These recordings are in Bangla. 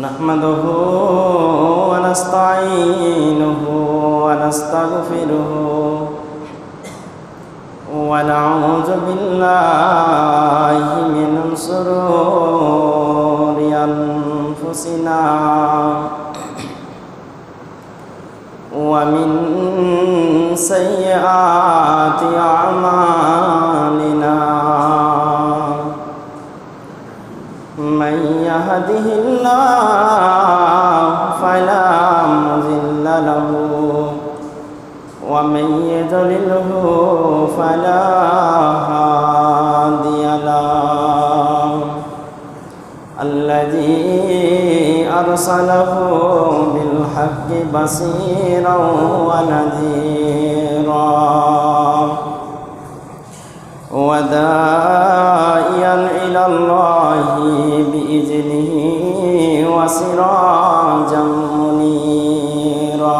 नहमदुहु व नस्तईनुहु व नस्तगफिरुहु व नऊज़ु बिल्लाहि मिन शुरूरि अनफुसिना व मिन सय्यिआति अअमालिना मन यहदिहिल्लाहु फला मुज़िल्ल लहु व मन युज़लिल्हु फला हादिय लहु अल्लज़ी अरसलहु बिल हक़्क़ि बसीरन व नज़ीरा व दाइयन इलल्लाहि बिइज़निहि व सिराजम मुनीरा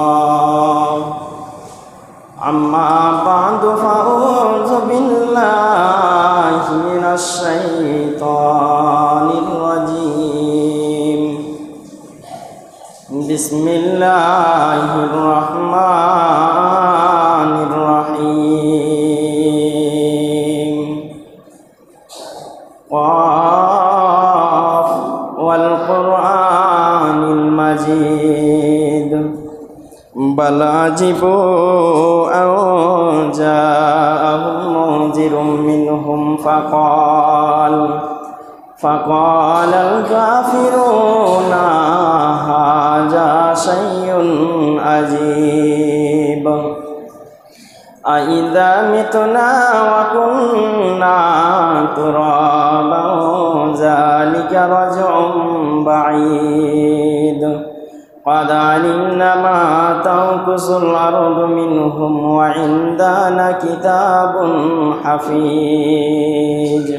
अम्मा बअदु फ़अऊज़ु बिल्लाहि मिनश शैतानिर रजीम बिस्मिल्लाहिर रहमानिर रहीम क़ाफ़ वल क़ुरआनिल मजीद बल अजिबू अन जाअहुम मुनज़िरुम मिनहुम फ़क़ालल काफ़िरूना हाज़ा शैउन अजीब अइज़ा मितना व कुन्ना तुराबन ज़ालिका रज्उन बईद क़द अलिम्ना मा तंकुसुल अर्दु मिनहुम व इंदना किताबुन हफ़ीज़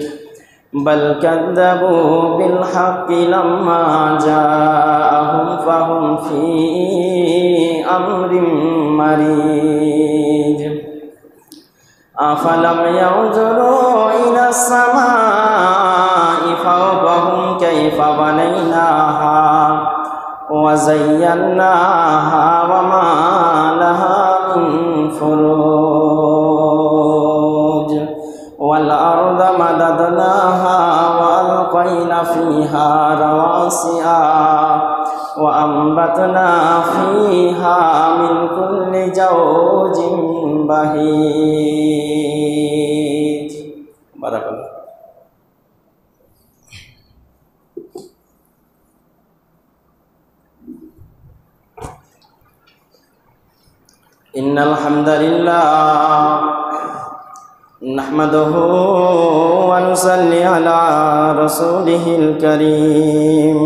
बल कज़्ज़बू बिल हक़्क़ि लम्मा जाअहुम फ़हुम फ़ी अम्रिन मरीज अफ़लम यंज़ुरू इलस समाइ फ़ौक़हुम कैफ़ बनैनाहा व ज़य्यन्नाहा व मा लहा मिन फ़ुरूज वल अर्द मददनाहा व अलक़ैना फ़ीहा रवासिया व अम्बतना फ़ीहा मिन कुल्लि ज़ौजिन बहीज। बारकाल्लाह। इन्नल हम्दलिल्लाह नहमदुहु व नुसल्ली अला रसूलिहिल करीम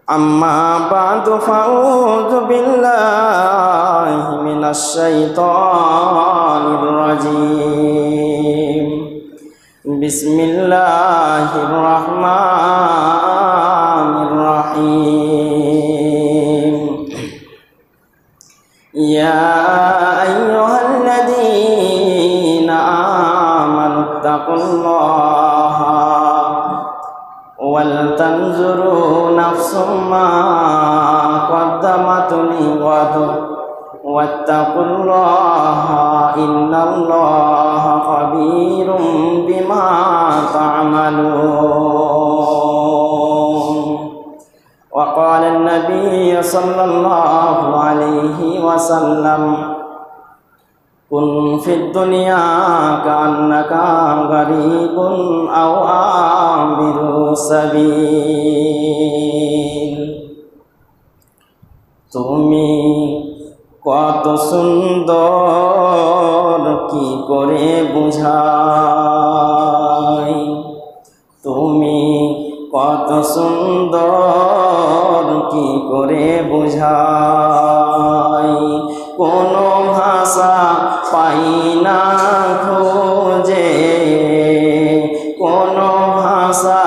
अम्मा बअदु फ़अऊज़ु बिल्लाहि मिनश शैतानिर रजीम बिस्मिल्लाहिर रहमानिर रहीम या अय्युहल्लज़ीना आमनुत्तक़ुल्लाहा वल तंजुरू नफ्सुम मा क़द्दमत लिग़द वत्तक़ुल्लाहा इन्नल्लाहा ख़बीरुम बिमा तअमलून वक़ाल नबी सल्लल्लाहु अलैहि वसल्लम कुन फिद दुनिया कअन्नका गरीबुन औ आबिरु सबील। তুমি কত সুন্দর কি করে বুঝাই, তুমি কত সুন্দর কি করে বুঝাই, কোনো ভাষা পাই না খুঁজে, কোনো ভাষা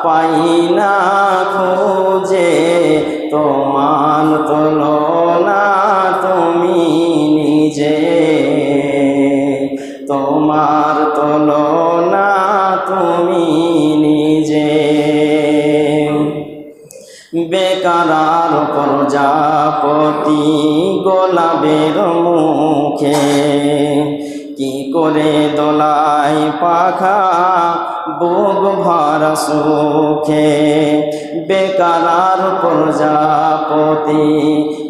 পাই না খুঁজে, তোমার তুলনা তুমি নিজে, তোমার তুলনা তুমি নিজে। বেকারার প্রজাপতি গোলাপের মুখে কি করে দোলাই পাখা বুক ভরা সুখে। বেকারার প্রজাপতি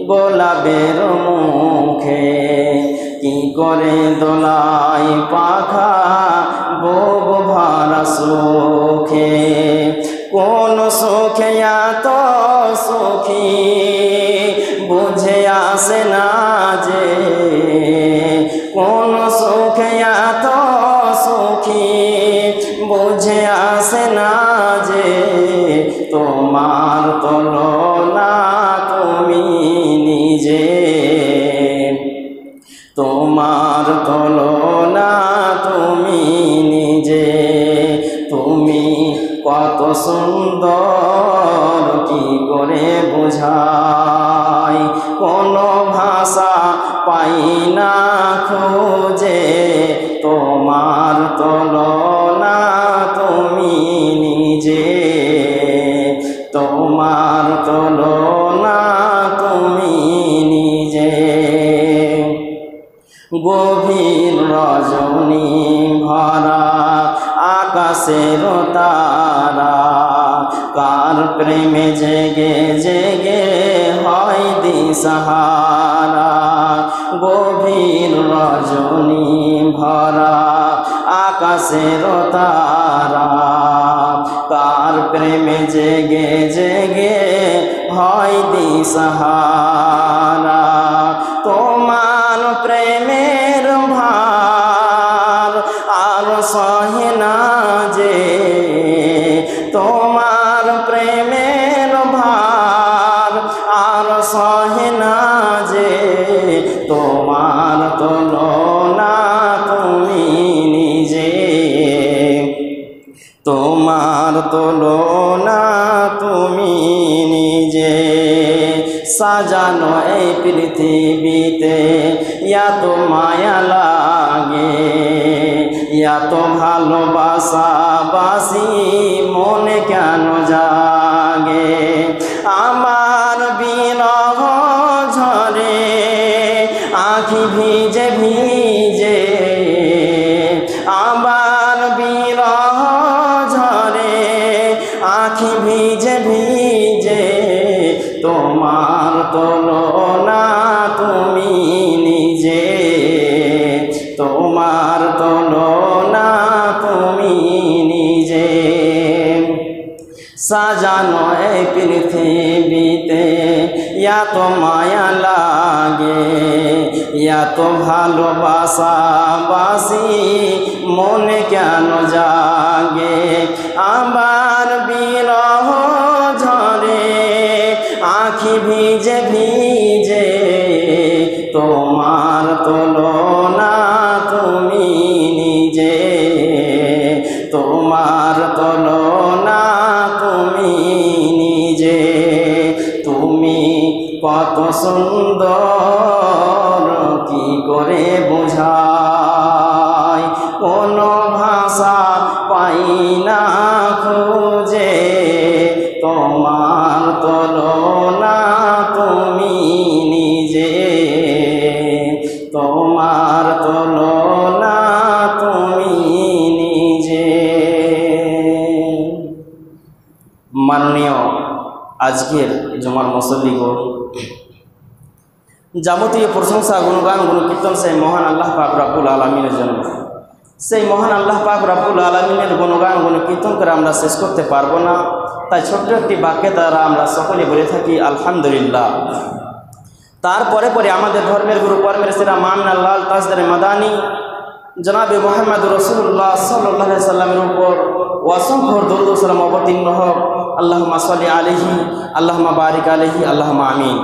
গোলাপের মুখে কি করে দোলাই পাখা বুক ভরা সুখে। কোন সুখে এত সুখী বুঝে আসে না যে, কোন সুখে এত সুখী বুঝে আসে না যে। তোমার তুলনা তুমি নিজে, তোমার তুলনা তুমি নিজে। তুমি কত সুন্দর কি করে বোঝাই, কোনো ভাষা পাই না খুঁজে। তোমার তুলনা তুমি নিজে, তোমার তুলনা তুমি নিজে। গভীর রজনী ভরা আকাশের তারা কার প্রেমে জেগে জেগে হয় দিশাহারা। গভীর রজনী ভরা আকাশের তারা কার প্রেমে জেগে জেগে হয় দিশাহারা। তোমার প্রেমের ভার আর সহে না যে, তোমার প্রেমের ভার আর সহে না যে। তোমার তুলনা তুমি নিজে, তোমার তুলনা তুমি নিজে। সাজানো এই পৃথিবীতে এত মায়া লাগে, এত ভালোবাসা বাসি মনে কেন জাগে। আমার বিরহ ঝরে আঁখি ভিজে ভিজে, আমার বিরহ ঝরে আঁখি ভিজে ভিজে। তোমার তুলনা তুমি নিজে, তোমার তুলনা তুমি নিজে। সাজানো এই পৃথিবীতে এত মায়া লাগে, এত ভালোবাসা বাসি মনে কেন জাগে। আমার বিরহ ঝরে আঁখি ভিজে ভিজে। তোমার তুলনা তুমি নিজে, তোমার তুলনা তুমি নিজে। তুমি কত সুন্দর কি করে বোঝাই, কোনো ভাষা পাই না খুঁজে। তোমার তুলনা তুমি নিজে, তোমার তুলনা তুমি নিজে। মাননীয় আজকের জুমার মুসল্লিগণ, যাবতীয় প্রশংসা গুণগান গুণকীর্তন সেই মহান আল্লাহ পাক রব্বুল আলামিনের জন্য। সেই মহান আল্লাহ পাক রব্বুল আলামিনের গুণগান গুণকীর্তন করে আমরা শেষ করতে পারবো না। তাই ছোট্ট একটি বাক্যে দ্বারা আমরা সকলে বলে থাকি আলহামদুলিল্লাহ। তারপরে পরে আমাদের ধর্মের গুরু কর্মের সেরা মামনা লাল তাজদারে মাদানী জনাবে মোহাম্মদ রসুল্লাহ সাল্লাল্লাহু আলাইহি সাল্লামের উপর অসংখ্য দরুদ ও সালাম অবতীর্ণ হোক। আল্লাহুম্মা সাল্লি আলাইহি, আল্লাহুম্মা বারিক আলাইহি, আল্লাহুম্মা আমিন।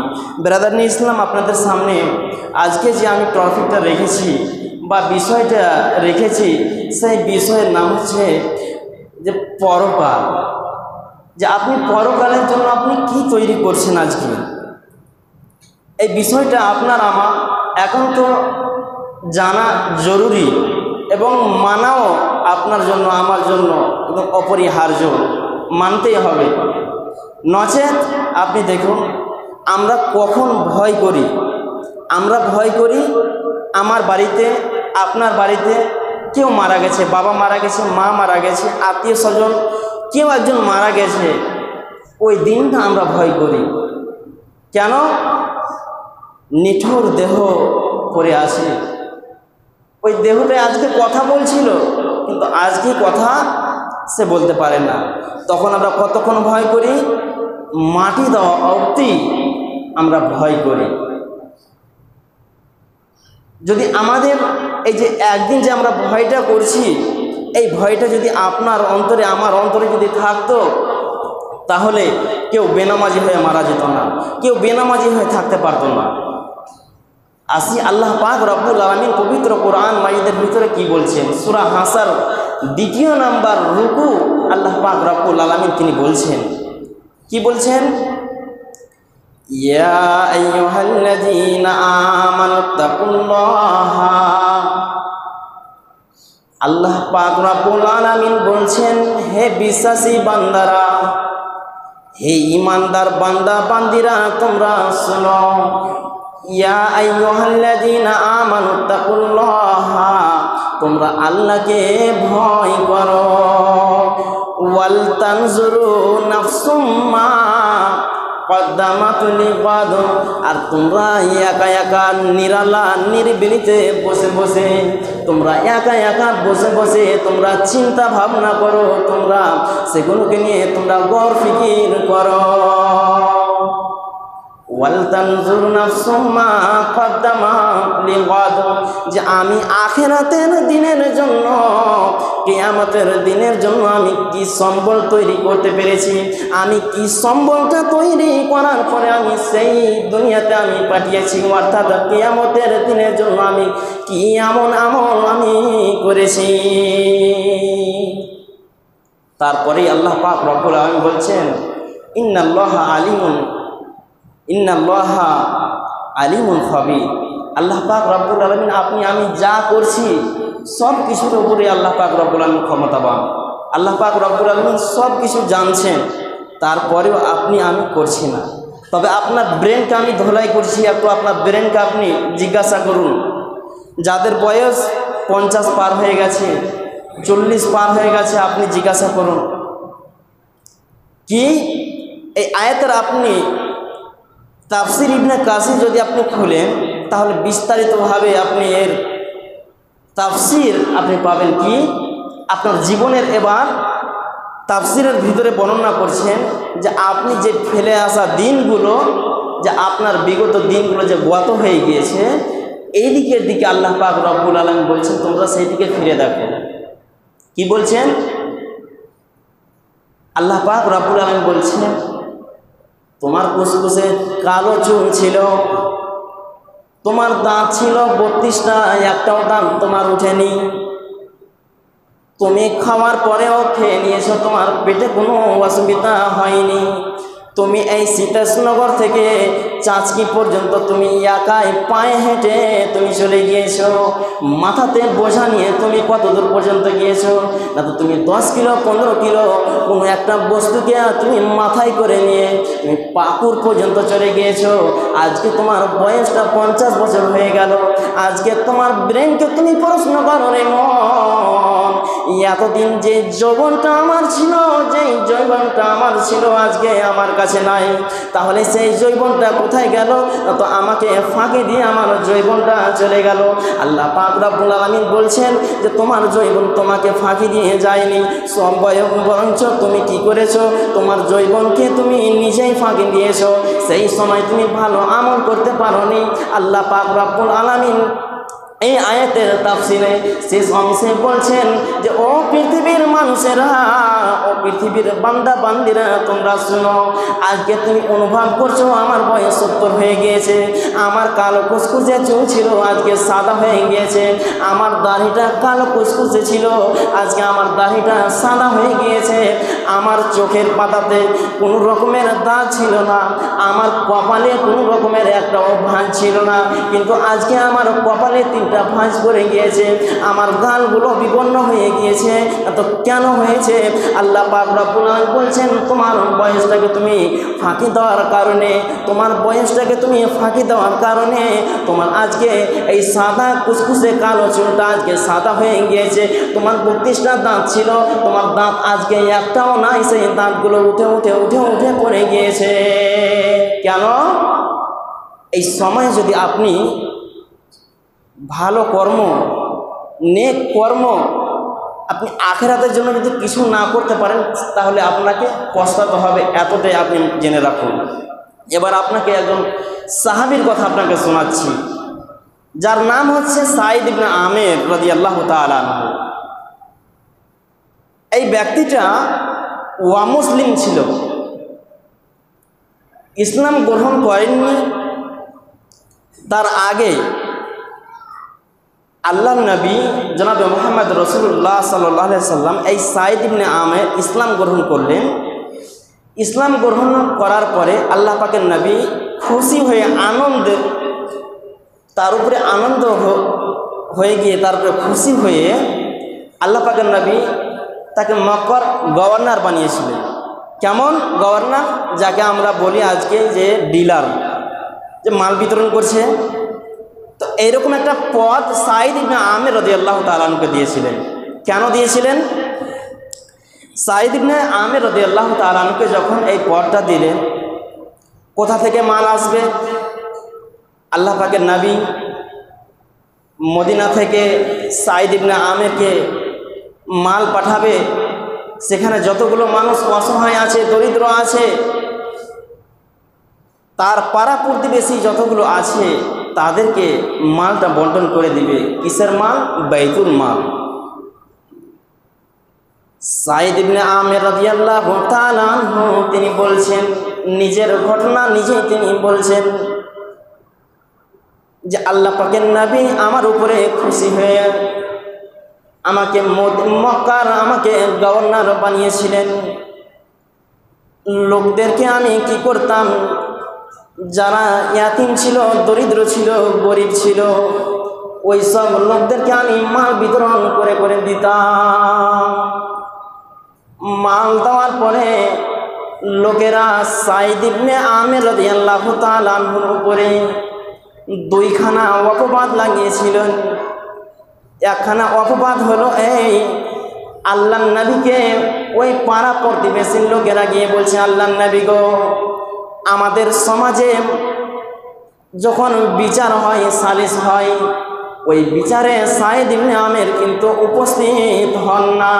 ব্রাদারনি ইসলাম, আপনাদের সামনে আজকে যে আমি টপিকটা রেখেছি বা বিষয়টা রেখেছি, সেই বিষয়ের নাম হচ্ছে যে পরকাল। যে আপনি পরকালের জন্য আপনি কি তৈরি করছেন আজকে, এই বিষয়টা আপনার আমার এখন তো জানা জরুরি এবং মানাও আপনার জন্য আমার জন্য একদম অপরিহার্য, মানতেই হবে। নচেত আপনি দেখুন আমরা কখন ভয় করি, আমরা ভয় করি আমার বাড়িতে আপনার বাড়িতে কেউ মারা গেছে, বাবা মারা গেছে, মা মারা গেছে, আত্মীয় স্বজন কেউ একজন মারা গেছে, ওই দিনটা আমরা ভয় করি। কেন? নিঠুর দেহ পড়ে আছে, ওই দেহটা আজকে কথা বলছিল কিন্তু আজকে কথা সে বলতে পারে না। তখন আমরা কতক্ষণ ভয় করি? মাটি দেওয়া অবধি আমরা ভয় করি। যদি আমাদের এই যে একদিন যে আমরা ভয়টা করছি, এই ভয়টা যদি আপনার অন্তরে আমার অন্তরে যদি থাকতো, তাহলে কেউ বেনামাজি হয়ে মারা যেত না, কেউ বেনামাজি হয়ে থাকতে পারতো না। আসি আল্লাহ পাক রব্বুল আলামিন পবিত্র কোরআন মাজিদের ভিতরে কি বলছেন? সূরা হাসর 2 নম্বর রুকু আল্লাহ পাক রব্বুল আলামিন তিনি বলছেন, কি বলছেন? ইয়া আইয়ুহাল্লাযীনা আমানুত্তাকুল্লাহা, আল্লাহ পাক রব্বুল আলামিন বলছেন, হে বিশ্বাসী বান্দারা, হে ঈমানদার বান্দা বান্দিরা তোমরা শোনো। ইয়া আইয়ুহাল্লাযীনা আমানুত্তাকুল্লাহা, তোমরা আল্লাহকে ভয় করো। ওয়াল তানজুরু নাফসুম মা কদ্দামাত লিগাদ, আর তোমরা একা একা নিরালা নিরিবিলিতে বসে বসে, তোমরা একা একা বসে বসে তোমরা চিন্তা ভাবনা করো, তোমরা সেগুলোকে নিয়ে তোমরা গৌর ফিকির করো। ওয়াল তানজুর নাফসুম মা কদ্দামাত লিগাদ, যে আমি আখিরাতের দিনের জন্য, কিয়ামতের দিনের জন্য আমি কি সম্বল তৈরি করতে পেরেছি, আমি কি সম্বলটা তৈরি করার পরে আমি সেই দুনিয়াতে আমি পাঠিয়েছি, অর্থাৎ কিয়ামতের দিনের জন্য আমি কি এমন আমল আমি করেছি। তারপরেই আল্লাহ পাক রব্বুল আলামিন বলছেন, ইন্নাল্লাহা আলিমুন খাবীর। আল্লাহ পাক রব্বুল আলামিন আপনি আমি যা করছি সব কিছুর উপরে আল্লাহ পাক রব্বুল আলামিন ক্ষমতাবান। আল্লাহ পাক রব্বুল আলামিন সব কিছু জানছেন, তারপরেও আপনি আমি করছি না। তবে আপনার ব্রেনকে আমি ধোলাই করছি, একটু আপনার ব্রেনকে আপনি জিজ্ঞাসা করুন। যাদের বয়স 50 পার হয়ে গেছে, 40 পার হয়ে গেছে, আপনি জিজ্ঞাসা করুন কি এই আয়াতের আপনি তাফসির ইবনে কাসির যদি আপনি খুলেন, তাহলে বিস্তারিতভাবে আপনি এর তাফসির আপনি পাবেন। কি আপনার জীবনের এবার তাফসিরের ভিতরে বর্ণনা করছেন যে আপনি যে ফেলে আসা দিনগুলো, যে আপনার বিগত দিনগুলো যে গত হয়ে গিয়েছে, এই দিকের দিকে আল্লাহ পাক রব্বুল আলামিন বলছেন তোমরা সেই দিকে ফিরে দেখো। কি বলছেন? আল্লাহ পাক রব্বুল আলামিন বলছেন, তোমার কুসকুসে কালো চুল ছিল, তোমার দাঁত ছিল 32টা, একটাও দাঁত তোমার উঠেনি, তুমি খাওয়ার পরেও খেয়ে নিয়েছো, তোমার পেটে কোনো অসুবিধা হয়নি, তুমি এই সীতাসনগর থেকে চাঁচকি পর্যন্ত তুমি একাই পায়ে হেঁটে তুমি চলে গিয়েছো, মাথাতে বোঝা নিয়ে তুমি কত দূর পর্যন্ত গিয়েছো? না তো তুমি 10 কিলো 15 কিলো কোনো একটা বস্তুকে তুমি মাথায় করে নিয়ে তুমি পাকুর পর্যন্ত চলে গিয়েছো। আজকে তোমার বয়সটা 50 বছর হয়ে গেল। আজকে তোমার ব্রেনকে তুমি প্রশ্ন করো রে মন, এতদিন যে যৌবনটা আমার ছিল, যেই যৌবনটা আমার ছিল আজকে আমার কাছে নাই, তাহলে সেই যৌবনটা কোথায় গেল? তো আমাকে ফাঁকি দিয়ে আমার যৌবনটা চলে গেল। আল্লাহ পাক রব্বুল আলামিন বলছেন যে তোমার যৌবন তোমাকে ফাঁকি দিয়ে যায়নি, বরঞ্চ তুমি কি করেছো? তোমার যৌবনকে তুমি নিজেই ফাঁকি দিয়েছো। সেই সময় তুমি ভালো আমল করতে পারোনি। আল্লাহ পাক রব্বুল আলামিন এই আয়াতের তাফসিরে শেষ অংশে বলছেন যে ও পৃথিবীর মানুষেরা, ও পৃথিবীর বান্দা বান্দিরা, তোমরা শুনো। আজকে তুমি অনুভব করছো আমার বয়স 70 হয়ে গিয়েছে, আমার কালো কুচকুচে চুল ছিল আজকে সাদা হয়ে গিয়েছে, আমার দাড়িটা কালো কুচকুচে ছিল আজকে আমার দাড়িটা সাদা হয়ে গিয়েছে, আমার চোখের পাতাতে কোনো রকমের দাগ ছিল না, আমার কপালে কোনো রকমের একটাও ভাঁজ ছিল না, কিন্তু আজকে আমার কপালে 3টা ভাঁজ পড়ে গিয়েছে, আমার গালগুলো বিপন্ন হয়ে গিয়েছে। তো কেন হয়েছে? আল্লাহ পাক রব্বুল আলামিন বলছেন, তোমার বয়সটাকে তুমি ফাঁকি দেওয়ার কারণে, তোমার বয়সটাকে তুমি ফাঁকি দেওয়ার কারণে তোমার আজকে এই সাদা কুচকুচে কালো চুলটা আজকে সাদা হয়ে গিয়েছে। তোমার 32টা দাঁত ছিল, তোমার দাঁত আজকে একটাও নাই, সেই দাঁতগুলো উঠে উঠে উঠে উঠে পড়ে গিয়েছে। কেন? এই সময় যদি আপনি ভালো কর্ম, নেক কর্ম, আপনি আখিরাতের জন্য যদি কিছু না করতে পারেন তাহলে আপনাকে পস্তাতে হবে, এতটাই আপনি জেনে রাখুন। এবার আপনাকে একজন সাহাবীর কথা আপনাকে শোনাচ্ছি, যার নাম হচ্ছে সাঈদ ইবনে আমের রাদিয়াল্লাহু তাআলা আনহু। এই ব্যক্তিটা মুসলিম ছিল, ইসলাম গ্রহণ করেননি। তার আগে আল্লাহর নবী জনাবে মুহাম্মদ রাসূলুল্লাহ সাল্লাল্লাহু আলাইহি সাল্লাম এই সাঈদ ইবনে আমের ইসলাম গ্রহণ করলেন। ইসলাম গ্রহণ করার পরে আল্লাহ পাকের নবী খুশি হয়ে আনন্দে, তার উপরে আনন্দ হয়ে গিয়ে তার উপরে খুশি হয়ে আল্লাহ পাকের নবী তাকে মক্কার গভর্নর বানিয়েছিলেন। কেমন গভর্নর? যাকে আমরা বলি আজকে যে ডিলার, যে মাল বিতরণ করছে। তো এইরকম একটা পদ সাঈদ ইবনে আমের রাদিয়াল্লাহু তাআলা আনহুকে দিয়েছিলেন। কেন দিয়েছিলেন? সাঈদ ইবনে আমের রাদিয়াল্লাহু তাআলা আনহুকে যখন এই পদটা দিলেন, কোথা থেকে মাল আসবে? আল্লাহ পাকের নবী মদিনা থেকে সাঈদ ইবনে আমেরকে মাল পাঠাবে, সেখানে যতগুলো মানুষ অসহায় আছে, দরিদ্র আছে, তার পাড়া প্রতিবেশী যতগুলো আছে তাদেরকে মালটা বন্টন করে দিবে। কিসের মাল? বাইতুল মাল। সাঈদ ইবনে আমের রাদিয়াল্লাহু তাআলা আনহু তিনি বলছেন, নিজের ঘটনা নিজেই তিনি বলছেন যে আল্লাহ পাকের নবী আমার উপরে খুশি হয়ে আমাকে মক্কার আমাকে গভর্নর বানিয়েছিলেন। লোকদেরকে আমি কি করতাম? যারা ইয়াতিম ছিল, দরিদ্র ছিল, গরিব ছিল, ওই সব লোকদেরকে আমি মাল বিতরণ করে করে দিতাম। মাল দেওয়ার পরে লোকেরা সাঈদ ইবনে আমের রাদিয়াল্লাহু তাআলা আনহুর উপরে 2খানা অপবাদ লাগিয়েছিলেন। একখানা অপবাদ হলো এই, আল্লাহর নবীকে ওই পাড়া প্রতিবেশীর লোকেরা গিয়ে বলছে, আল্লাহর নবী গো, আমাদের সমাজে যখন বিচার হয়, সালিশ হয়, ওই বিচারে সাঈদ ইবনে আমের কিন্তু উপস্থিত হন না।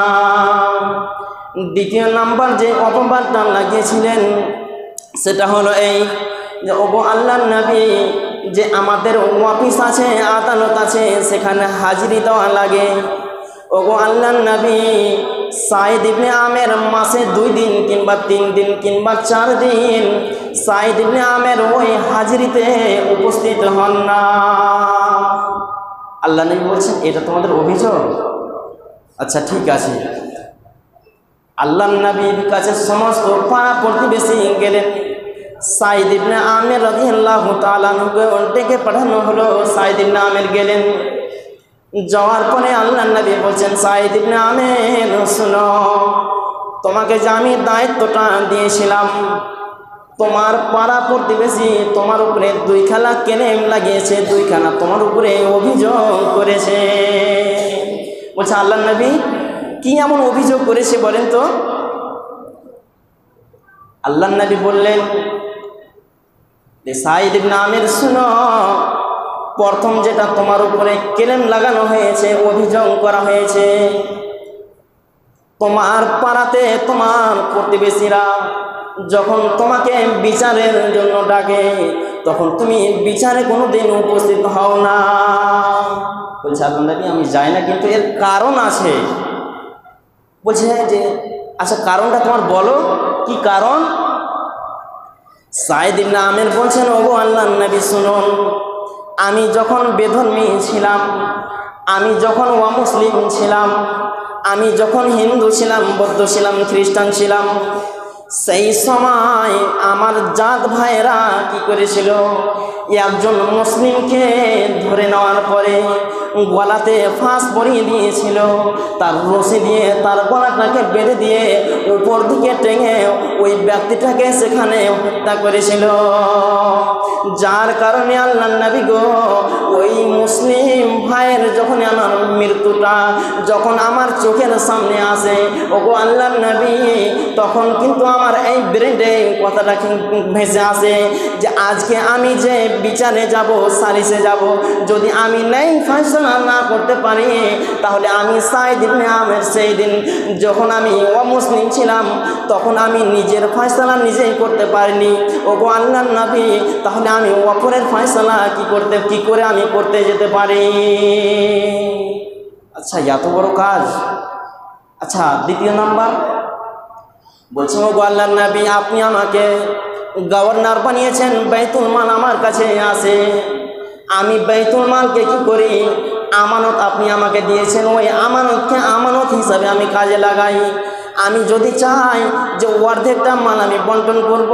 দ্বিতীয় নাম্বার যে অপবাদটা লাগিয়েছিলেন সেটা হলো এই যে, ওগো আল্লাহর নবী, যে আমাদের অফিস আছে, আদালত আছে, সেখানে হাজিরি দেওয়া লাগে। ওগো আল্লাহর নবী, সাঈদ ইবনে আমের মাসে 2 দিন কিংবা 3 দিন কিংবা 4 দিন সাঈদ ইবনে আমের ওই হাজিরিতে উপস্থিত হন না। আল্লাহ নবী বলছেন, এটা তোমাদের অভিযোগ? আচ্ছা ঠিক আছে। আল্লাহর নবীর কাছে সমস্ত পাড়া প্রতিবেশী গেলেন। সাঈদ ইবনে আমের রাদিয়াল্লাহু তাআলা আনহুকে ডেকে পাঠানো হলো। সাঈদ ইবনে আমের গেলেন। যাওয়ার পরে আল্লাহর নবী বলছেন, সাঈদ ইবনে আমের শোনো, তোমাকে যে আমি দায়িত্বটা দিয়েছিলাম, তোমার পাড়া প্রতিবেশী তোমার উপরে 2খানা কেলেম লাগিয়েছে, 2খানা তোমার উপরে অভিযোগ করেছে। বলছে, আল্লাহর নবী কি এমন অভিযোগ করেছে বলেন তো? আল্লাহর নবী বললেন, সাঈদ ইবনে আমের শুনো, প্রথম যেটা তোমার উপরে কেলেম লাগানো হয়েছে, অভিযোগ করা হয়েছে, তোমার পাড়াতে তোমার প্রতিবেশীরা যখন তোমাকে বিচারের জন্য ডাকে তখন তুমি বিচারে কোনোদিন উপস্থিত হও না। বলছে, আল্লাহর নবী আমি যাই না, কিন্তু এর কারণ আছে। বলছে যে আচ্ছা কারণটা তোমার বলো, কি কারণ? সাঈদ ইবনে আমের বলছেন, ওগো আল্লাহর নবী শুনুন, আমি যখন বেধর্মী ছিলাম, আমি যখন অমুসলিম ছিলাম, আমি যখন হিন্দু ছিলাম, বৌদ্ধ ছিলাম, খ্রিস্টান ছিলাম, সেই সময় আমার জাত ভাইয়েরা কি করেছিল, একজন মুসলিমকে ধরে নেওয়ার পরে গলাতে ফাঁস পরিয়ে দিয়েছিল, তার রশি দিয়ে তার গলাটাকে বেঁধে দিয়ে উপর দিকে টেনে ওই ব্যক্তিটাকে সেখানে হত্যা করেছিল। যার কারণে আল্লাহর নবী গো, ওই মুসলিম ভাইয়ের যখন আমার মৃত্যুটা যখন আমার চোখের সামনে আসে, ওগো আল্লাহর নবী, তখন কিন্তু আমার এই ব্রেনে কথাটা ভেসে আসে যে আজকে আমি যে বিচারে যাব, সালিসে যাব, যদি আমি ন্যায় ফয়সালা না করতে পারি, তাহলে আমি সাঈদ ইবনে আমের সেই দিন যখন আমি অমুসলিম ছিলাম, তখন আমি নিজের ফয়সালা নিজেই করতে পারিনি। ওগো আল্লাহর নবী, তাহলে আমি অপরের ফয়সালা কি করে আমি করতে যেতে পারি? আচ্ছা, এত বড় কাজ। আচ্ছা, দ্বিতীয় নাম্বার বলছে, ওগো আল্লাহর নবী, আপনি আমাকে গভর্নর বানিয়েছেন, বাইতুল মাল আমার কাছে আসে, আমি বাইতুল মালকে কি করি, আমানত আপনি আমাকে দিয়েছেন, ওই আমানতকে আমানত হিসাবে আমি কাজে লাগাই। আমি যদি চাই যে অর্ধেকটা মাল আমি বন্টন করব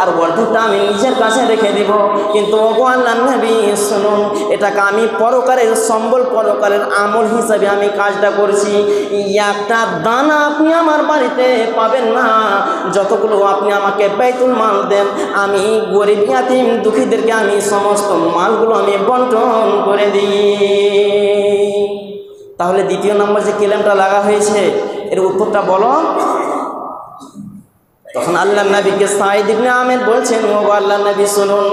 আর অর্ধেকটা আমি নিজের কাছে রেখে দিব, কিন্তু ওগো আল্লাহর নবী শুনুন, এটাকে আমি পরকারের সম্বল, পরকারের আমল হিসাবে আমি কাজটা করছি। একটা দানা আপনি আমার বাড়িতে পাবেন না, যতগুলো আপনি আমাকে বাইতুল মাল দেন, আমি গরিব ইয়াতিম দুঃখীদেরকে আমি সমস্ত মালগুলো আমি বন্টন করে দিই। তাহলে দ্বিতীয় নম্বর যে ক্লেমটা লাগা হয়েছে, এর উত্তরটা বলো। তখন আল্লাহর নবীকে সাঈদ ইবনে আমের বলছেন, ওগো আল্লাহর নবী শুনুন,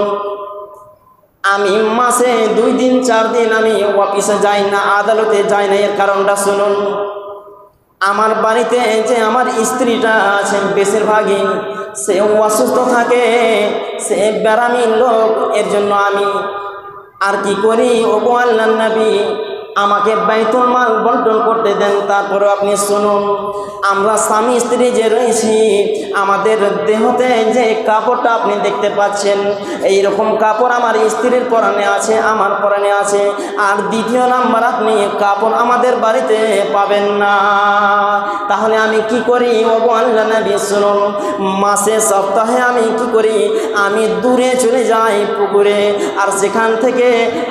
আমি মাসে 2 দিন 4 দিন আমি অফিসে যাই না, আদালতে যাই না। এর কারণটা শুনুন, আমার বাড়িতে যে আমার স্ত্রীটা আছে বেশিরভাগই সে অসুস্থ থাকে, সে বেরামি লোক, এর জন্য আমি আর কি করি, ওগো আল্লাহর নবী, আমাকে বাইতুল মাল বন্টন করতে দেন। তারপরে আপনি শুনুন, আমরা স্বামী স্ত্রী যে রয়েছি, আমাদের দেহতে যে কাপড়টা আপনি দেখতে পাচ্ছেন, এই রকম কাপড় আমার স্ত্রীর পরনে আছে, আমার পরনে আছে। আর দ্বিতীয় নাম্বার, আপনি কাপড় আমাদের বাড়িতে পাবেন না। তাহলে আমি কি করি, ওগো আল্লাহর নবী শুনুন, মাসে সপ্তাহে আমি কি করি, আমি দূরে চলে যাই পুকুরে, আর সেখান থেকে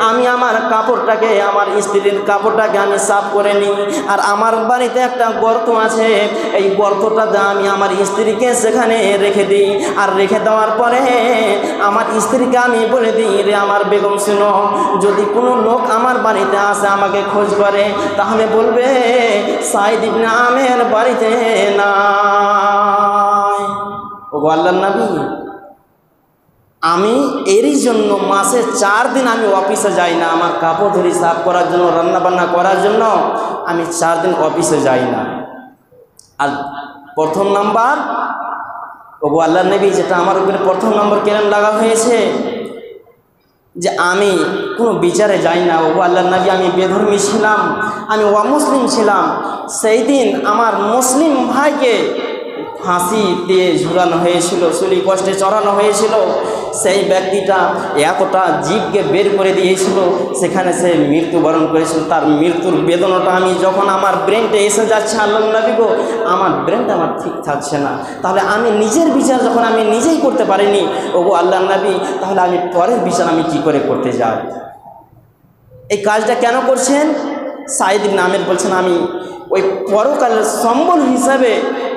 আমি আমার কাপড়টাকে, আমার স্ত্রীর কাপড়টাকে আমি সাফ করে নিই। আর আমার বাড়িতে একটা গর্ত আছে, এই গর্তটাতে আমি আমার স্ত্রীকে সেখানে রেখে দিই। আর রেখে দেওয়ার পরে আমার স্ত্রীকে আমি বলে দিই, রে আমার বেগম শুনো, যদি কোনো লোক আমার বাড়িতে আসে, আমাকে খোঁজ করে, তাহলে বলবে সাঈদ ইবনে আমের বাড়িতে নাই। ওগো আল্লাহর নবী, আমি এরই জন্য মাসে 4 দিন আমি অফিসে যাই না, আমার কাপড় ধরি সাফ করার জন্য, রান্নাবান্না করার জন্য আমি 4 দিন অফিসে যাই না। আর প্রথম নাম্বার, ওগো আল্লাহর নবী, যেটা আমার উপরে প্রথম নম্বর কেন লাগা হয়েছে যে আমি কোনো বিচারে যাই না। ওগো আল্লাহর নবী, আমি বেধর্মী ছিলাম, আমি অমুসলিম ছিলাম, সেই দিন আমার মুসলিম ভাইকে ফাঁসি দিয়ে ঝুলানো হয়েছিল, চুলি কষ্টে চড়ানো হয়েছিল। সেই ব্যক্তিটা এতটা জীবকে বের করে দিয়েছিল, সেখানে সে মৃত্যুবরণ করেছিল। তার মৃত্যুর বেদনাটা আমি যখন আমার ব্রেনটা এসে যাচ্ছে, আল্লাহর নবী গো, আমার ব্রেনটা আমার ঠিক থাকছে না। তাহলে আমি নিজের বিচার যখন আমি নিজেই করতে পারিনি, ওগো আল্লাহর নবী, তাহলে আমি পরের বিচার আমি কি করে করতে যাই? এই কাজটা কেন করছেন? সাঈদ ইবনে আমের বলছেন, আমি ওই পরকালের সম্বল হিসাবে,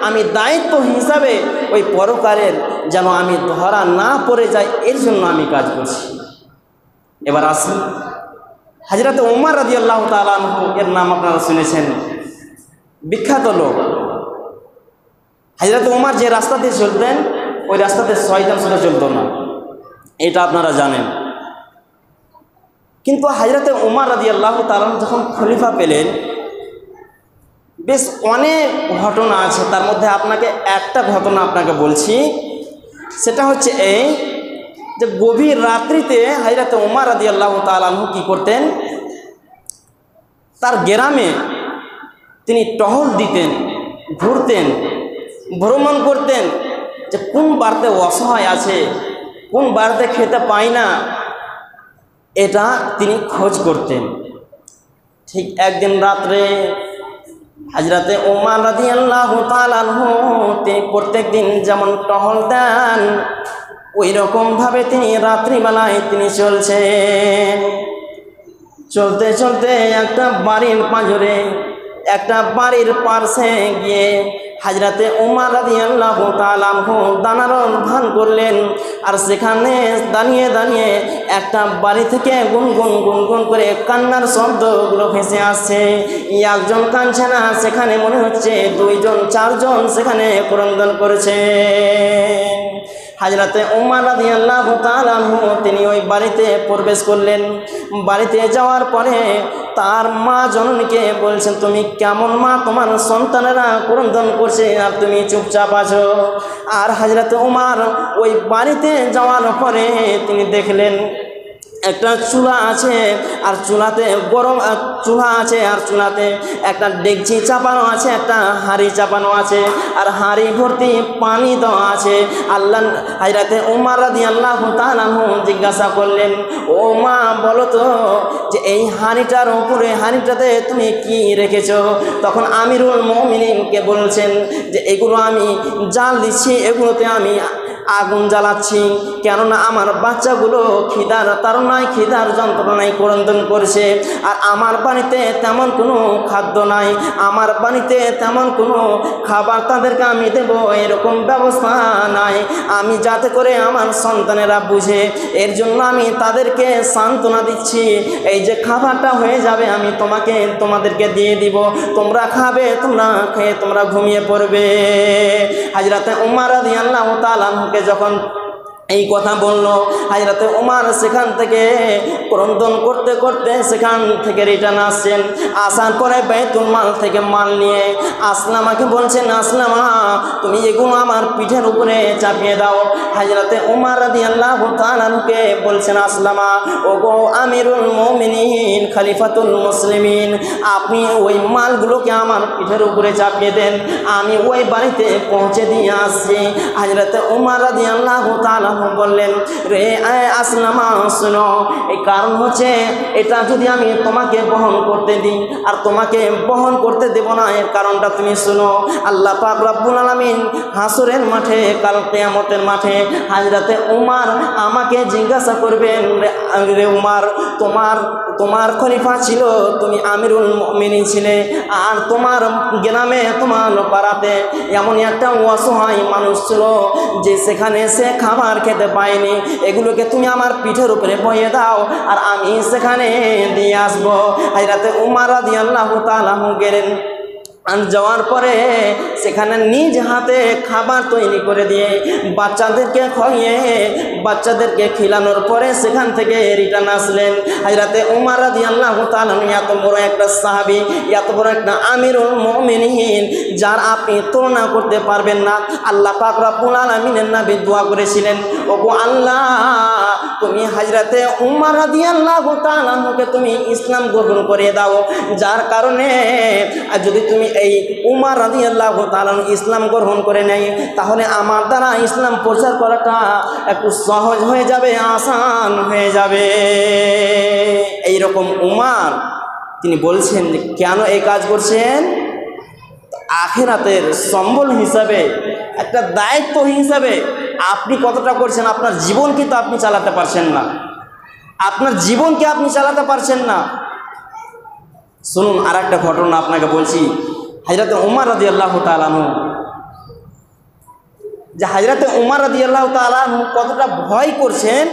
আমি দায়িত্ব হিসাবে ওই পরকালের যেন আমি ধরা না পড়ে যাই, এর জন্য আমি কাজ করছি। এবার আসি হযরত ওমর রাদিয়াল্লাহু তাআলা আনহু, এর নাম আপনারা শুনেছেন, বিখ্যাত লোক। হযরত ওমর যে রাস্তাতে চলতেন, ওই রাস্তাতে শয়তান শুধু চলতো না, এটা আপনারা জানেন। কিন্তু হযরত ওমর রাদিয়াল্লাহু তাআলা যখন খলিফা পেলেন, বেশ অনেক ঘটনা আছে, তার মধ্যে আপনাকে একটা ঘটনা আপনাকে বলছি। সেটা হচ্ছে এই যে গভীর রাত্রিতে হযরত ওমর রাদিয়াল্লাহু তাআলা আনহু কি করতেন, তার গ্রামে তিনি টহল দিতেন, ঘুরতেন, ভ্রমণ করতেন, যে কোন বাড়িতে অসহায় আছে, কোন বাড়িতে খেতে পায় না, এটা তিনি খোঁজ করতেন। ঠিক একদিন রাত্রে হযরতে ওমর রাদিয়াল্লাহু তাআলা আনহু তিনি প্রত্যেক দিন যেমন টহল দেন ওই রকমভাবে তিনি রাত্রিবেলায় তিনি চলছেন। চলতে চলতে একটা বাড়ির পাঁজরে একটা বাড়ির পাশে গিয়ে হযরতে ওমর রাদিয়াল্লাহু তাআলা আনহু দাঁড়ানোর ভান করলেন। আর সেখানে দাঁড়িয়ে দাঁড়িয়ে একটা বাড়ি থেকে গুনগুন গুনগুন করে কান্নার শব্দগুলো ভেসে আসছে। একজন কাঁদছে না, সেখানে মনে হচ্ছে দুইজন চারজন সেখানে ক্রন্দন করেছে। হযরতে ওমর রাদিয়াল্লাহু তাআলা আনহু তিনি ওই বাড়িতে প্রবেশ করলেন। বাড়িতে যাওয়ার পরে তার মা জননীকে বলছেন, তুমি কেমন মা, তোমার সন্তানেরা ক্রন্দন করছে আর তুমি চুপচাপ আছো। আর হযরতে ওমর ওই বাড়িতে যাওয়ার পরে তিনি দেখলেন একটা চুলা আছে আর চুলাতে গরম চুলা আছে আর চুলাতে একটা ডেকচি চাপানো আছে, একটা হাঁড়ি চাপানো আছে আর হাঁড়ি ভর্তি পানি দেওয়া আছে। আল্লাহ হযরতে ওমর রাদিয়াল্লাহু তাআলা জিজ্ঞাসা করলেন, ও মা বলো তো যে এই হাঁড়িটার উপরে হাঁড়িটাতে তুমি কি রেখেছো? তখন আমিরুল মুমিনিনকে বলছেন যে এগুলো আমি জাল দিচ্ছি, এগুলোতে আমি আগুন জ্বালাচ্ছি, কেননা আমার বাচ্চাগুলো খিদার তাড়নায় খিদার যন্ত্রণায় ক্রন্দন করছে। আর আমার বাড়িতে তেমন কোনো খাদ্য নাই, আমার বাড়িতে তেমন কোনো খাবার তাদেরকে আমি দেবো এরকম ব্যবস্থা নাই। আমি যাতে করে আমার সন্তানেরা বুঝে, এর জন্য আমি তাদেরকে সান্ত্বনা দিচ্ছি, এই যে খাবারটা হয়ে যাবে আমি তোমাদেরকে দিয়ে দিব, তোমরা খাবে, তোমরা খেয়ে তোমরা ঘুমিয়ে পড়বে। হযরতে ওমর রাদিয়াল্লাহু তাআলা যখন এই কথা বলল, হযরতে ওমর সেখান থেকে ক্রন্দন করতে করতে সেখান থেকে রিটার্ন আসছেন। আসার পরে বাইতুল মাল থেকে মাল নিয়ে আসলামাকে বলছেন, আসলামা তুমি এগুলো আমার পিঠের উপরে চাপিয়ে দাও। হযরতে ওমর রাদিয়াল্লাহু তাআলা কে বলছেন, আসলামা ওগো আমিরুল মুমিনিন খলিফাতুল মুসলিমিন, আপনি ওই মালগুলোকে আমার পিঠের উপরে চাপিয়ে দেন, আমি ওই বাড়িতে পৌঁছে দিয়ে আসছি। হযরতে ওমর রাদিয়াল্লাহু তাআলা বললেন, রে আসলামা শোনো, এই কারণ হচ্ছে এটা যদি আমি তোমাকে বহন করতে দিই আর তোমাকে বহন করতে দেব না, এর কারণটা তুমি শোনো। আল্লাহ পাক রব্বুল আলামিন হাসরের মাঠে, কাল কিয়ামতের মাঠে হযরতে ওমর আমাকে জিজ্ঞাসা করবেন, রে ওমর তোমার খলিফা ছিল, তুমি আমিরুল মুমিনিন ছিলে, আর তোমার গ্রামে তোমার পাড়াতে এমন একটা অসহায় মানুষ ছিল যে সেখানে সে খাবার খেতে পায়নি, এগুলোকে তুমি আমার পিঠের উপরে বইয়ে দাও আর আমি সেখানে দিয়ে আসবো। হযরতে ওমর রাদিয়াল্লাহু তাআলা গেলেন। যাওয়ার পরে সেখানে নিজ হাতে খাবার তৈরি করে দিয়ে বাচ্চাদেরকে খাইয়ে বাচ্চাদেরকে খিলানোর পরে সেখান থেকে রিটার্ন আসলেন। হযরতে ওমর রাদিয়াল্লাহু তাআলা এত বড় একটা সাহাবী, এত বড় একটা আমিরুল মুমিনিন যার আপনি তুলনা করতে পারবেন না। আল্লাহ পাক রব্বুল আলামিনের নবী দোয়া করেছিলেন, ওগো আল্লাহ তুমি হযরতে ওমর রাদিয়াল্লাহু তাআলা কে তুমি ইসলাম গ্রহণ করে দাও, যার কারণে যদি তুমি এই ওমর রাদিয়াল্লাহু তাআলা ইসলাম গ্রহণ করে নেয় তাহলে আমার দ্বারা ইসলাম প্রচার করাটা একটু সহজ হয়ে যাবে, আসান হয়ে যাবে। এই রকম ওমর তিনি বলছেন যে কেন এই কাজ করছেন, আখিরাতের সম্বল হিসাবে, একটা দায়িত্ব হিসাবে আপনি কতটা করছেন। আপনার জীবন কিন্তু আপনি চালাতে পারছেন না, আপনার জীবনকে আপনি চালাতে পারছেন না। শুনুন আর একটা ঘটনা আপনাকে বলছি। হযরতে ওমর রাদিয়াল্লাহু তাআলা আনহু, যে হযরতে ওমর রাদিয়াল্লাহু তাআলা আনহু কতটা ভয় করছেন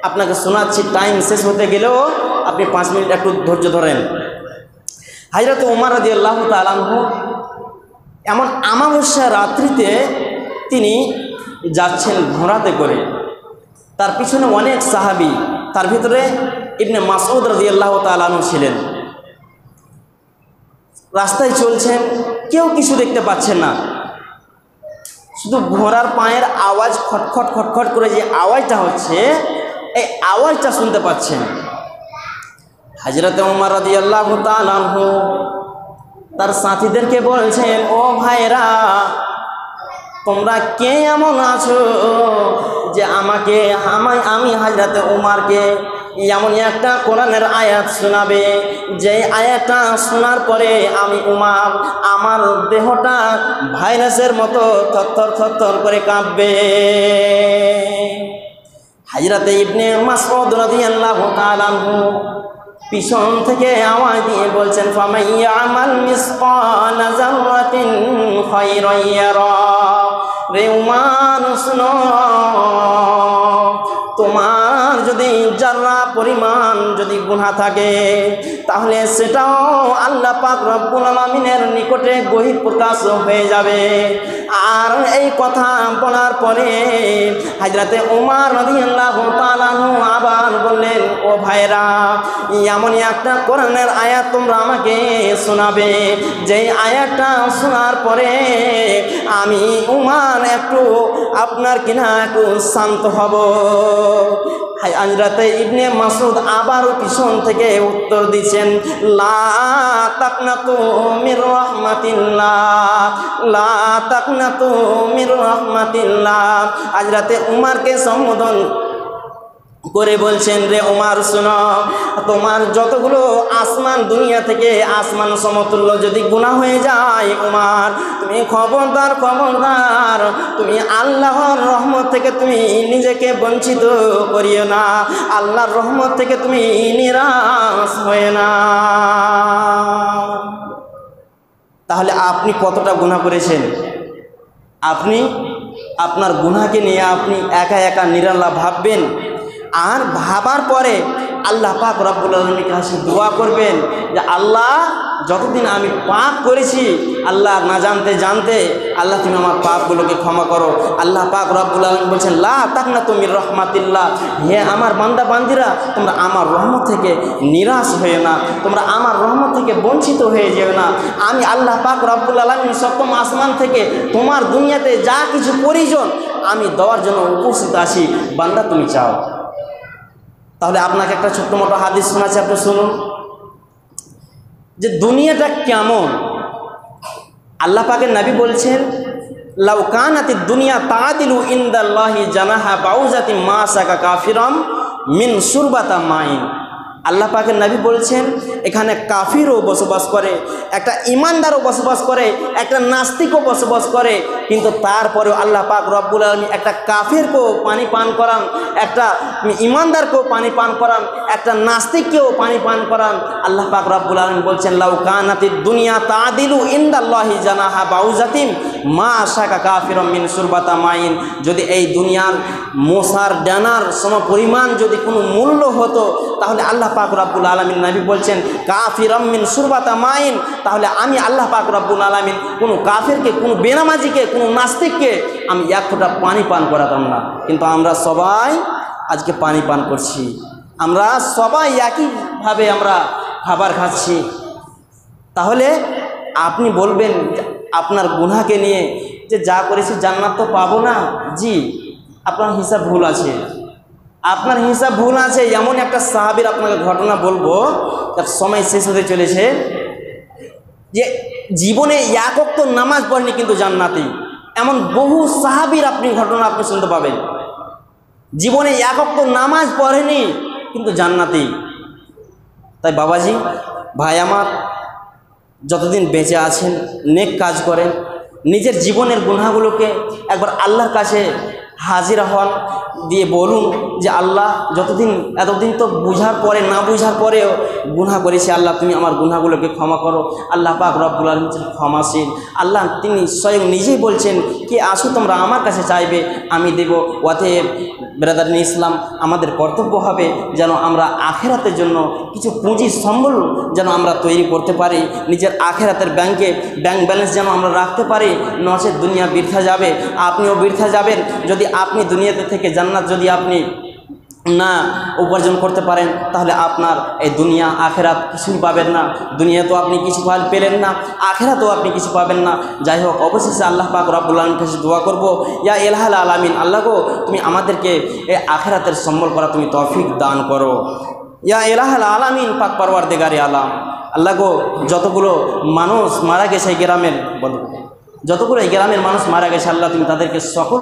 আপনাকে শোনাচ্ছি। টাইম শেষ হতে গেলেও আপনি 5 মিনিট একটু ধৈর্য ধরেন। হযরতে ওমর রাদিয়াল্লাহু তাআলা আনহু এমন অমাবস্যা রাত্রিতে তিনি যাচ্ছেন ঘোড়াতে করে, তার পিছনে অনেক সাহাবী, তার ভিতরে ইবনে মাসউদ রাদিয়াল্লাহু তাআলা আনহু ছিলেন। রাস্তায় চলছেন, কেউ কিছু দেখতে পাচ্ছেন না, শুধু ঘোড়ার পায়ের আওয়াজ খটখট খটখট করে যে আওয়াজটা হচ্ছে এই আওয়াজটা শুনতে পাচ্ছেন। হযরতে ওমর রাদিয়াল্লাহু তাআলা আনহু তার সাথীদেরকে বলছেন, ও ভাইরা তোমরা কে এমন আছো যে আমি হযরতে ওমরকে এমনই একটা কোরআনের আয়াত শোনাবে, যে আয়াতটা শোনার পরে আমি উমার আমার দেহটা ভাইরাসের মতো থরথর থরথর করে কাঁপবে। হযরতে ইবনে মাসউদ রাদিয়াল্লাহু তাআলা আনহু পিছন থেকে আওয়াজ দিয়ে বলছেন, ফামাইয়ামাল মিসকালা যাররাতিন খায়রান ইয়ারা। রে উমার শুনো, তোমার যদি যারা পরিমাণ যদি গুনাহ থাকে তাহলে সেটাও আল্লাহ পাক রব্বুল আলামিনের নিকটে বহিঃ প্রকাশ হয়ে যাবে। আর এই কথা বলার পরে হযরতে উমর রাদিয়াল্লাহু তাআলা আনহু আবার বললেন, ও ভাইরা, এমনই একটা কোরআনের আয়াত তোমরা আমাকে শোনাবে, যেই আয়াতটা শোনার পরে আমি উমর একটু আপনার কিনা একটু শান্ত হব। হযরতে ইবনে মাসউদ আবারও পিছন থেকে উত্তর দিচ্ছেন, লা তাকনাতু মির রাহমাতিল্লাহ, লা তাকনাতু মির রাহমাতিল্লাহ। হযরতে উমরকে সম্বোধন করে বলছেন, রে উমর শুনো, তোমার যতগুলো আসমান দুনিয়া থেকে আসমান সমতুল্য যদি গুনাহ হয়ে যায়, উমর তুমি খবরদার খবরদার, তুমি আল্লাহর রহমত থেকে তুমি নিজেকে বঞ্চিত করিও না, আল্লাহর রহমত থেকে তুমি নিরাশ হয়ে না। তাহলে আপনি কতটা গুনাহ করেছেন? আপনি আপনার গুনাহকে নিয়ে আপনি একা একা নিরালা ভাববেন, আর ভাবার পরে আল্লাহ পাক রব্বুল আলামিনের কাছে দোয়া করবেন যে আল্লাহ, যতদিন আমি পাপ করেছি আল্লাহ না জানতে জানতে, আল্লাহ তুমি আমার পাপগুলোকে ক্ষমা করো। আল্লাহ পাক রব্বুল আলামিন বলছেন, লা তাকনাতু মির রাহমাতিল্লাহ, হে আমার বান্দা বান্দিরা, তোমরা আমার রহমত থেকে নিরাশ হয়ে না, তোমরা আমার রহমত থেকে বঞ্চিত হয়ে যেও না। আমি আল্লাহ পাক রব্বুল আলামিন সপ্তম আসমান থেকে তোমার দুনিয়াতে যা কিছু প্রয়োজন আমি দেওয়ার জন্য উপস্থিত আছি, বান্দা তুমি চাও। তাহলে আপনাকে একটা ছোট্ট মোটো হাদিস শোনাচ্ছি, আপনি শুনুন যে দুনিয়াটা কেমন। আল্লাহ পাকের নবী বলছেন, লাউ কানাতিদ দুনিয়া তাদিলু ইনদাল্লাহি জানাহা বাউজাতিন মা সাকা কাফিরাম মিন সুরবাতা মাইন। আল্লাহ পাকের নবী বলছেন, এখানে কাফিরও বসবাস করে, একটা ইমানদারও বসবাস করে, একটা নাস্তিকও বসবাস করে, কিন্তু তারপরেও আল্লাহ পাক রব্বুল আলামিন একটা কাফিরকেও পানি পান করান, একটা ইমানদারকেও পানি পান করান, একটা নাস্তিককেও পানি পান করান। আল্লাহ পাক রব্বুল আলামিন বলছেন, লাউ কানাতিদ দুনিয়া তাদিলু ইনদাল্লাহি জানাহা বাউজাতিন মা সাকা কাফিরাম মিন সুরবাতা মাইন। যদি এই দুনিয়ার মশার ডানার সম পরিমাণ যদি কোনো মূল্য হতো, তাহলে আল্লাহ পাক রব্বুল আলামিন নবী বলছেন কাফিরাম মিন সুরবাতা মাইন, তাহলে আমি আল্লাহ পাক রব্বুল আলামিন কোনো কাফিরকে, কোনো বেনামাজিকে, কোনো নাস্তিককে আমি এক ফোঁটা পানি পান করাতাম না। কিন্তু আমরা সবাই আজকে পানি পান করছি, আমরা সবাই একইভাবে আমরা খাবার খাচ্ছি। তাহলে আপনি বলবেন আপনার গুনাহকে নিয়ে যে যা করেছি জান্নাত তো পাবো না। জি, আপনার হিসাব ভুল আছে, আপনার হিসাব ভুল আছে। এমন একটা সাহাবীর আপনাকে ঘটনা বলবো, তার সময় শেষ হতে চলেছে, যে জীবনে এক ওয়াক্ত নামাজ পড়েনি কিন্তু জান্নাতি। এমন বহু সাহাবীর আপনি ঘটনা আপনি শুনতে পাবেন, জীবনে এক ওয়াক্ত নামাজ পড়েনি কিন্তু জান্নাতি। তাই বাবাজি, ভাই আমার, যতদিন বেঁচে আছেন নেক কাজ করেন, নিজের জীবনের গুনাহগুলোকে একবার আল্লাহর কাছে হাজির হন, দিয়ে বলুন যে আল্লাহ, এতদিন তো বুঝার পরে না বুঝার পরেও গুনাহ করেছি, আল্লাহ তুমি আমার গুনাহগুলোকে ক্ষমা করো। আল্লাহ পাক রব্বুল আলামিন ক্ষমাশীল। আল্লাহ তিনি স্বয়ং নিজেই বলছেন কি আসো তোমরা আমার কাছে চাইবে, আমি দেব। অতএব ব্রাদারিন ইসলাম, আমাদের কর্তব্য হবে যেন আমরা আখেরাতের জন্য কিছু পুঁজি সম্বল যেন আমরা তৈরি করতে পারি, নিজের আখেরাতের ব্যাংক ব্যালেন্স যেন আমরা রাখতে পারি, নচেত দুনিয়া বৃথা যাবে, আপনিও বৃথা যাবেন। যদি আপনি দুনিয়াতে থেকে জান্নাত যদি আপনি না উপার্জন করতে পারেন, তাহলে আপনার এই দুনিয়া আখেরাত কিছুই পাবেন না। দুনিয়া তো আপনি কিছু পেলেন না, আখেরাতেও আপনি কিছু পাবেন না। যাই হোক, অবশেষে আল্লাহ পাক রব্বুল আলামিনের কাছে দোয়া করব, ইয়া ইলাহাল আলামিন, আল্লাহ গো তুমি আমাদেরকে এই আখেরাতের সম্বল করা তুমি তৌফিক দান করো। ইয়া ইলাহাল আলামিন, পাক পরওয়ারদিগারে আলাম। আল্লাহ গো, যতগুলো মানুষ মারা গেছে এই গ্রামের, যতগুলো এই গ্রামের মানুষ মারা গেছে, আল্লাহ তুমি তাদেরকে সকল